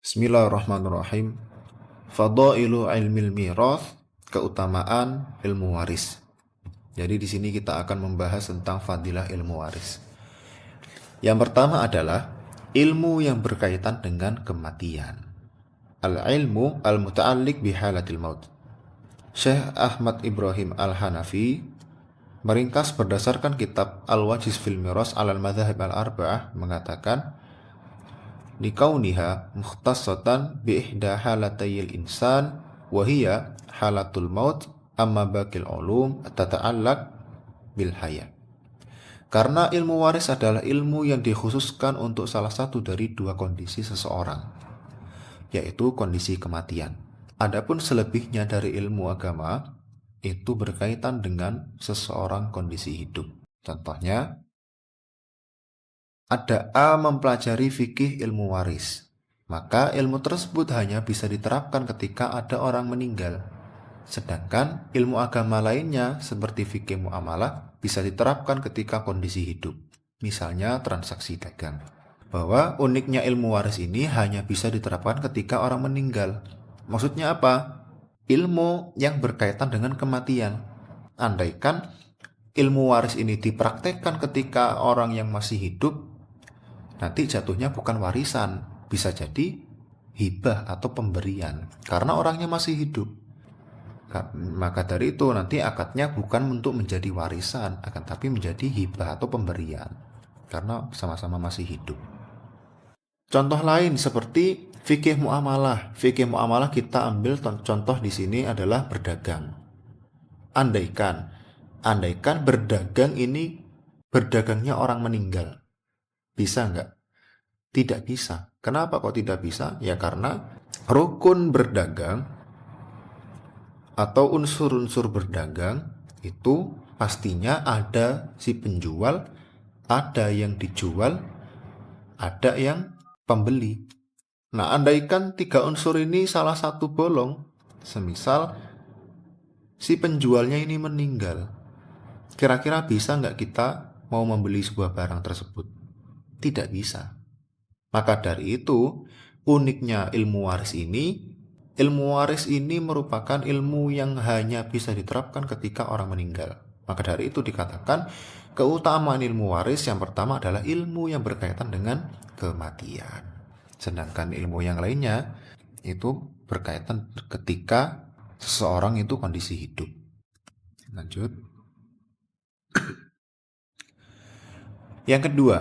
Bismillahirrahmanirrahim. Fadailu ilmil mirath, keutamaan ilmu waris. Jadi di sini kita akan membahas tentang fadilah ilmu waris. Yang pertama adalah ilmu yang berkaitan dengan kematian. Al-ilmu al-muta'alliq bihalatil maut. Syekh Ahmad Ibrahim Al-Hanafi meringkas berdasarkan kitab Al-Wajiz fil Miras alal Madzhab al-Arba'ah mengatakan likauniha mukhtassatan bi ihda halatayil insan wa hiya halatul maut amma baqil ulum tata'allaq bil hayat. Karena ilmu waris adalah ilmu yang dikhususkan untuk salah satu dari dua kondisi seseorang, yaitu kondisi kematian. Adapun selebihnya dari ilmu agama itu berkaitan dengan seseorang kondisi hidup. Contohnya, ada A mempelajari fikih ilmu waris, maka ilmu tersebut hanya bisa diterapkan ketika ada orang meninggal. Sedangkan ilmu agama lainnya seperti fikih muamalah bisa diterapkan ketika kondisi hidup, misalnya transaksi dagang. Bahwa uniknya ilmu waris ini hanya bisa diterapkan ketika orang meninggal. Maksudnya apa? Ilmu yang berkaitan dengan kematian. Andaikan ilmu waris ini dipraktekkan ketika orang yang masih hidup, nanti jatuhnya bukan warisan, bisa jadi hibah atau pemberian karena orangnya masih hidup. Maka dari itu nanti akadnya bukan untuk menjadi warisan, akan tapi menjadi hibah atau pemberian karena sama-sama masih hidup. Contoh lain seperti fikih muamalah. Fikih muamalah kita ambil contoh di sini adalah berdagang. Andaikan berdagang ini berdagangnya orang meninggal, bisa nggak? Tidak bisa. Kenapa kok tidak bisa? Ya karena rukun berdagang atau unsur-unsur berdagang itu pastinya ada si penjual, ada yang dijual, ada yang pembeli. Nah, andaikan tiga unsur ini salah satu bolong, semisal si penjualnya ini meninggal, kira-kira bisa nggak kita mau membeli sebuah barang tersebut? Tidak bisa. Maka dari itu, uniknya ilmu waris ini merupakan ilmu yang hanya bisa diterapkan ketika orang meninggal. Maka dari itu dikatakan keutamaan ilmu waris yang pertama adalah ilmu yang berkaitan dengan kematian. Sedangkan ilmu yang lainnya itu berkaitan ketika seseorang itu kondisi hidup. Lanjut. Yang kedua,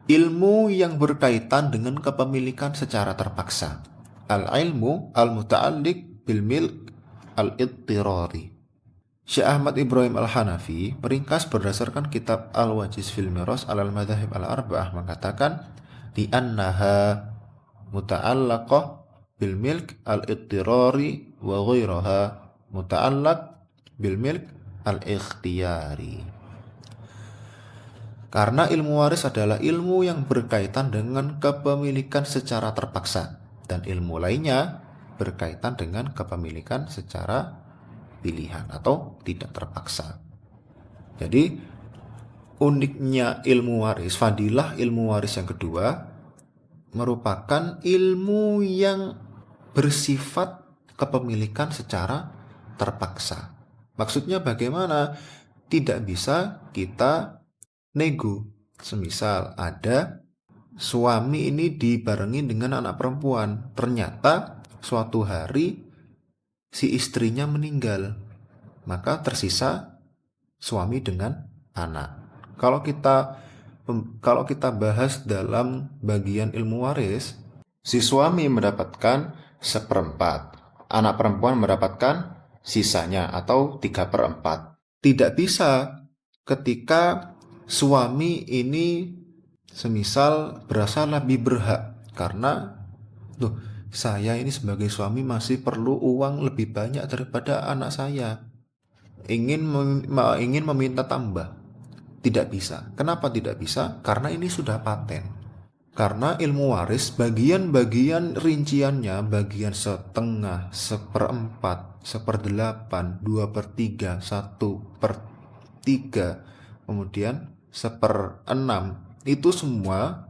ilmu yang berkaitan dengan kepemilikan secara terpaksa. Al-ilmu al-muta'alliq bil milk al-ittirari. Syekh Ahmad Ibrahim Al-Hanafi meringkas berdasarkan kitab Al-Wajiz fil Miras alal Madzhab al-Arba'ah mengatakan di annaha muta'allaqah bil milk al-ittirari wa ghairaha muta'allaq bil milk al-ikhtiyari. Karena ilmu waris adalah ilmu yang berkaitan dengan kepemilikan secara terpaksa dan ilmu lainnya berkaitan dengan kepemilikan secara pilihan atau tidak terpaksa. Jadi uniknya ilmu waris, fadilah ilmu waris yang kedua merupakan ilmu yang bersifat kepemilikan secara terpaksa. Maksudnya bagaimana? Tidak bisa kita nego. Semisal ada suami ini dibarengi dengan anak perempuan, ternyata suatu hari si istrinya meninggal, maka tersisa suami dengan anak. Kalau kita bahas dalam bagian ilmu waris, si suami mendapatkan 1/4, anak perempuan mendapatkan sisanya atau 3/4. Tidak bisa ketika suami ini semisal berasa lebih berhak karena saya ini sebagai suami masih perlu uang lebih banyak daripada anak saya, ingin meminta tambah. Tidak bisa. Kenapa tidak bisa? Karena ini sudah paten. Karena ilmu waris bagian-bagian rinciannya, bagian setengah, 1/4, 1/8, 2/3, 1/3, kemudian 1/6, itu semua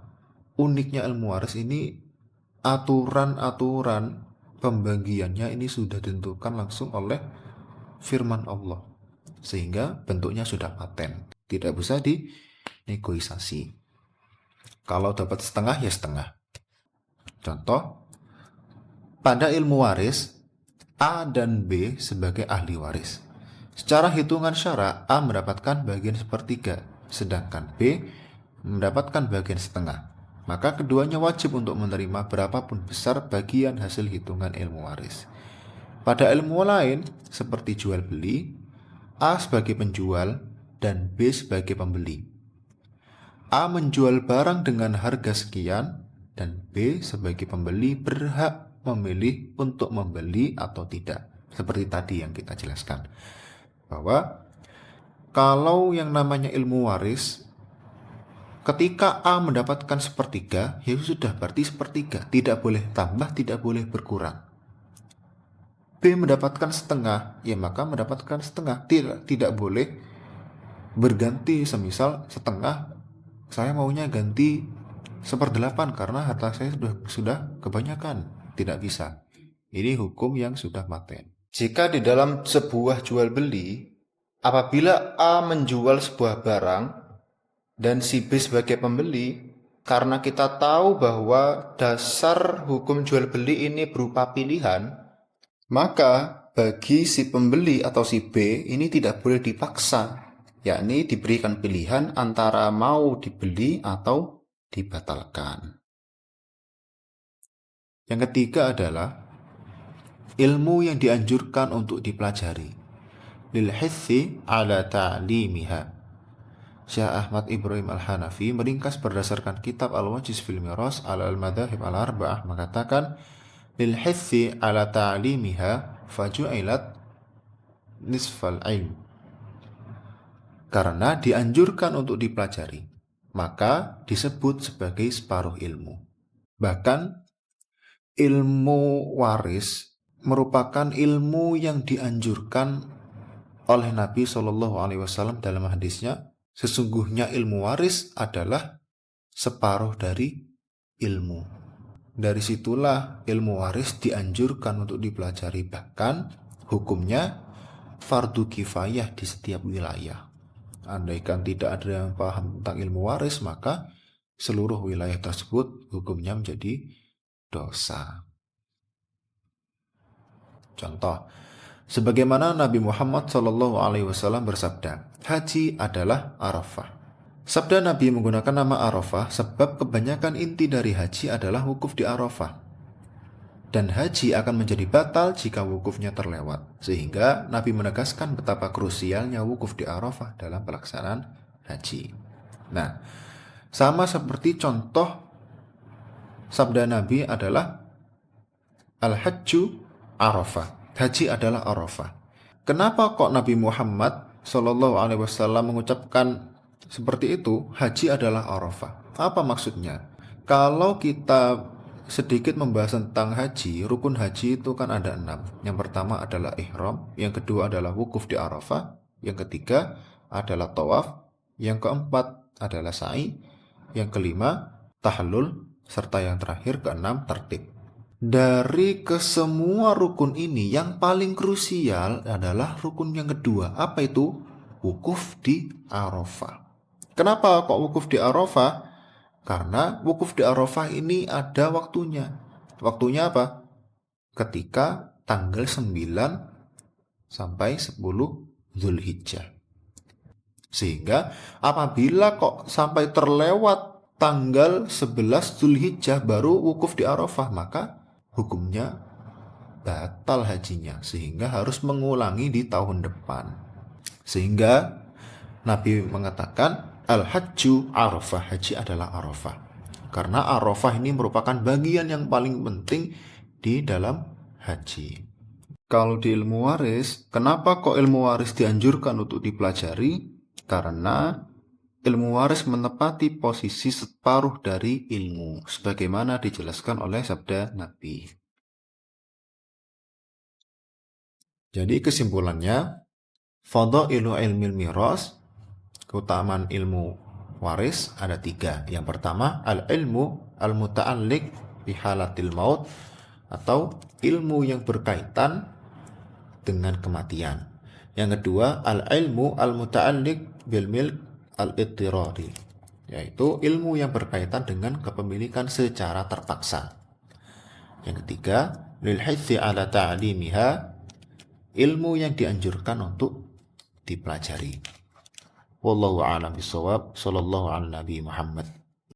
uniknya ilmu waris ini aturan-aturan pembagiannya ini sudah ditentukan langsung oleh firman Allah, sehingga bentuknya sudah paten, tidak bisa dinegosiasi. Kalau dapat setengah ya setengah. Contoh, pada ilmu waris, A dan B sebagai ahli waris. Secara hitungan syara, A mendapatkan bagian sepertiga, sedangkan B mendapatkan bagian setengah. Maka keduanya wajib untuk menerima berapapun besar bagian hasil hitungan ilmu waris. Pada ilmu lain, seperti jual beli, A sebagai penjual dan B sebagai pembeli. A menjual barang dengan harga sekian dan B sebagai pembeli berhak memilih untuk membeli atau tidak. Seperti tadi yang kita jelaskan, bahwa kalau yang namanya ilmu waris, ketika A mendapatkan sepertiga, ya sudah berarti sepertiga, tidak boleh tambah, tidak boleh berkurang. B mendapatkan setengah, ya maka mendapatkan setengah, tidak boleh berganti. Semisal setengah, saya maunya ganti 1/8 karena harta saya sudah kebanyakan, tidak bisa. Ini hukum yang sudah paten. Jika di dalam sebuah jual beli, apabila A menjual sebuah barang dan si B sebagai pembeli, karena kita tahu bahwa dasar hukum jual beli ini berupa pilihan, maka bagi si pembeli atau si B ini tidak boleh dipaksa, yakni diberikan pilihan antara mau dibeli atau dibatalkan. Yang ketiga adalah ilmu yang dianjurkan untuk dipelajari, lil hithi ala ta'limiha. Syekh Ahmad Ibrahim Al-Hanafi meringkas berdasarkan kitab Al-Wajiz fil Miras ala al-Madhahib al-Arba'ah mengatakan, lil hithi ala ta'limiha faju'ilat nisfal ilm. Karena dianjurkan untuk dipelajari, maka disebut sebagai separuh ilmu. Bahkan ilmu waris merupakan ilmu yang dianjurkan oleh Nabi SAW dalam hadisnya, sesungguhnya ilmu waris adalah separuh dari ilmu. Dari situlah ilmu waris dianjurkan untuk dipelajari, bahkan hukumnya fardu kifayah di setiap wilayah. Andaikan tidak ada yang paham tentang ilmu waris, maka seluruh wilayah tersebut hukumnya menjadi dosa. Contoh, sebagaimana Nabi Muhammad SAW bersabda, haji adalah Arafah. Sabda Nabi menggunakan nama Arafah sebab kebanyakan inti dari haji adalah wukuf di Arafah. Dan haji akan menjadi batal jika wukufnya terlewat. Sehingga Nabi menegaskan betapa krusialnya wukuf di Arafah dalam pelaksanaan haji. Nah, sama seperti contoh sabda Nabi adalah Al-Hajju Arafah. Haji adalah Arafah. Kenapa kok Nabi Muhammad SAW mengucapkan seperti itu? Haji adalah Arafah. Apa maksudnya? Kalau kita sedikit membahas tentang haji, rukun haji itu kan ada 6. Yang pertama adalah ihram, yang kedua adalah wukuf di Arafah, yang ketiga adalah tawaf, yang keempat adalah sa'i, yang kelima tahallul, serta yang terakhir keenam tertib. Dari kesemua rukun ini yang paling krusial adalah rukun yang kedua. Apa itu? Wukuf di Arafah. Kenapa kok wukuf di Arafah? Karena wukuf di Arafah ini ada waktunya. Waktunya apa? Ketika tanggal 9 sampai 10 Zulhijjah. Sehingga apabila kok sampai terlewat tanggal 11 Zulhijjah baru wukuf di Arafah, maka hukumnya batal hajinya, sehingga harus mengulangi di tahun depan. Sehingga Nabi mengatakan Al-Hajju Arafah, haji adalah Arafah. Karena Arafah ini merupakan bagian yang paling penting di dalam haji. Kalau di ilmu waris, kenapa kok ilmu waris dianjurkan untuk dipelajari? Karena ilmu waris menepati posisi separuh dari ilmu, sebagaimana dijelaskan oleh sabda Nabi. Jadi kesimpulannya, fadhailu ilmil miras, keutamaan ilmu waris ada 3. Yang pertama, al-ilmu al-muta'alliq bihalatil maut, atau ilmu yang berkaitan dengan kematian. Yang kedua, al-ilmu al-muta'alliq bil milk al-ittirari, yaitu ilmu yang berkaitan dengan kepemilikan secara terpaksa. Yang ketiga, lil hithi ala ta'limiha, ilmu yang dianjurkan untuk dipelajari. Wallahu a'lam bishawab. Sallallahu ala nabi Muhammad.